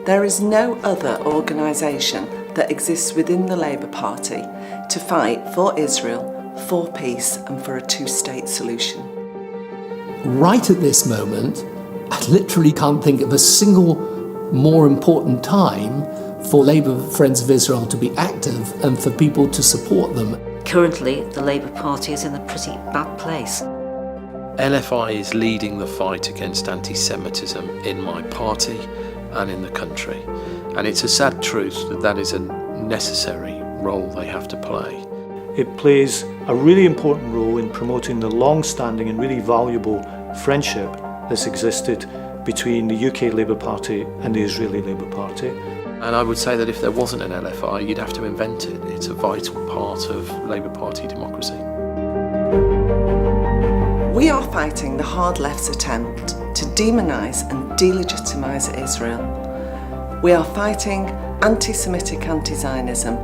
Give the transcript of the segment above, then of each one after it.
There is no other organisation that exists within the Labour Party to fight for Israel, for peace and for a two-state solution. Right at this moment, I literally can't think of a single more important time for Labour Friends of Israel to be active and for people to support them. Currently, the Labour Party is in a pretty bad place. LFI is leading the fight against anti-Semitism in my party and in the country. And it's a sad truth that that is a necessary role they have to play. It plays a really important role in promoting the long-standing and really valuable friendship that's existed between the UK Labour Party and the Israeli Labour Party. And I would say that if there wasn't an LFI, you'd have to invent it. It's a vital part of Labour Party democracy. We are fighting the hard left's attempt to demonise and delegitimise Israel. We are fighting anti-Semitic anti-Zionism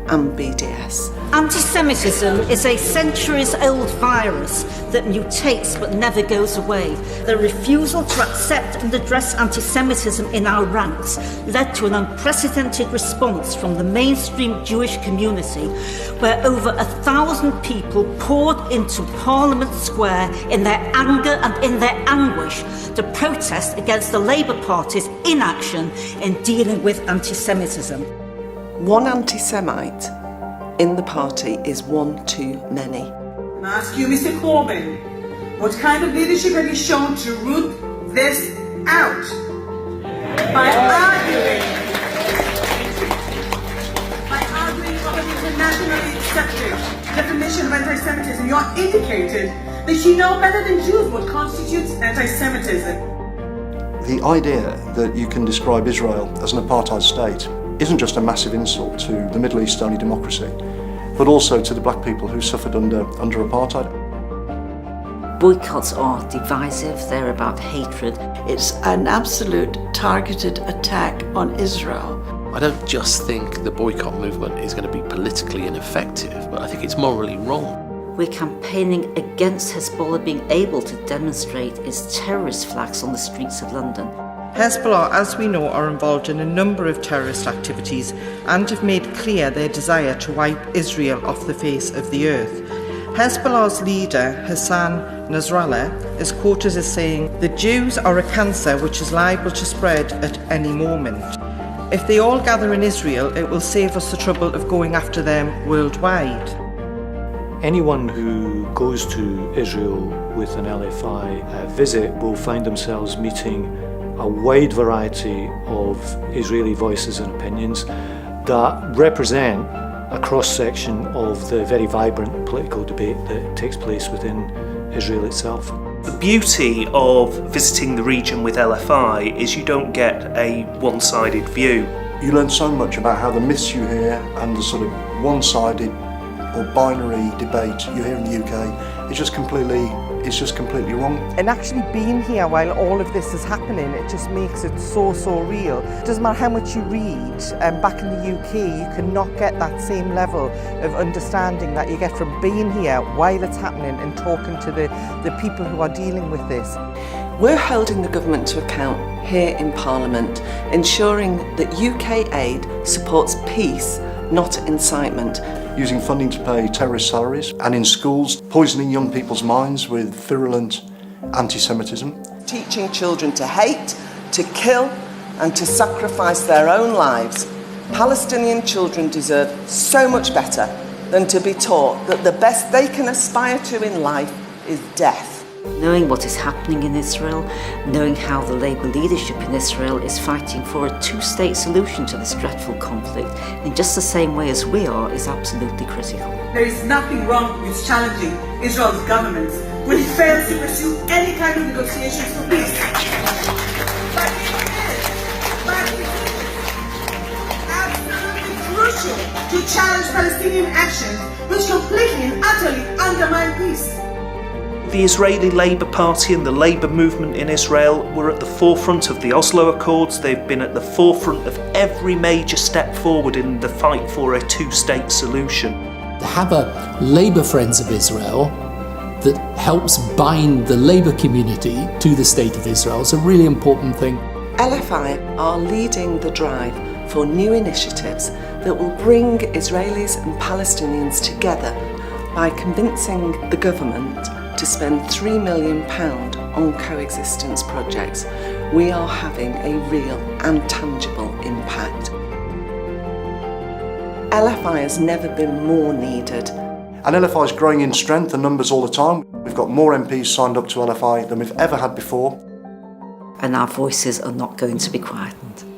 and BDS. Anti-Semitism is a centuries-old virus that mutates but never goes away. The refusal to accept and address anti-Semitism in our ranks led to an unprecedented response from the mainstream Jewish community, where over 1,000 people poured into Parliament Square in their anger and in their anguish to protest against the Labour Party's inaction in dealing with anti-Semitism. One anti-Semite in the party is one too many. And I ask you, Mr. Corbyn, what kind of leadership have you shown to root this out? By arguing for an internationally accepted definition of anti-Semitism, you are indicated that you know better than Jews what constitutes anti-Semitism. The idea that you can describe Israel as an apartheid state isn't just a massive insult to the Middle East only democracy, but also to the black people who suffered under apartheid. Boycotts are divisive, they're about hatred. It's an absolute targeted attack on Israel. I don't just think the boycott movement is going to be politically ineffective, but I think it's morally wrong. We're campaigning against Hezbollah being able to demonstrate its terrorist flags on the streets of London. Hezbollah, as we know, are involved in a number of terrorist activities and have made clear their desire to wipe Israel off the face of the earth. Hezbollah's leader, Hassan Nasrallah, is quoted as saying, "The Jews are a cancer which is liable to spread at any moment. If they all gather in Israel, it will save us the trouble of going after them worldwide." Anyone who goes to Israel with an LFI visit will find themselves meeting a wide variety of Israeli voices and opinions that represent a cross-section of the very vibrant political debate that takes place within Israel itself. The beauty of visiting the region with LFI is you don't get a one-sided view. You learn so much about how the myths you hear and the sort of one-sided or binary debate you hear in the UK is just completely wrong. And actually being here while all of this is happening, it just makes it so real. It doesn't matter how much you read, back in the UK you cannot get that same level of understanding that you get from being here while it's happening and talking to the people who are dealing with this. We're holding the government to account here in Parliament, ensuring that UK aid supports peace, not incitement. Using funding to pay terrorist salaries, and in schools, poisoning young people's minds with virulent anti-Semitism. Teaching children to hate, to kill and to sacrifice their own lives. Palestinian children deserve so much better than to be taught that the best they can aspire to in life is death. Knowing what is happening in Israel, knowing how the Labour leadership in Israel is fighting for a two-state solution to this dreadful conflict in just the same way as we are is absolutely critical. There is nothing wrong with challenging Israel's government when it fails to pursue any kind of negotiations for peace. But it is absolutely crucial to challenge Palestinian actions which completely and utterly undermine peace. The Israeli Labour Party and the Labour movement in Israel were at the forefront of the Oslo Accords. They've been at the forefront of every major step forward in the fight for a two-state solution. To have a Labour Friends of Israel that helps bind the Labour community to the State of Israel is a really important thing. LFI are leading the drive for new initiatives that will bring Israelis and Palestinians together by convincing the government to spend £3 million on coexistence projects. We are having a real and tangible impact. LFI has never been more needed. And LFI is growing in strength and numbers all the time. We've got more MPs signed up to LFI than we've ever had before. And our voices are not going to be quietened.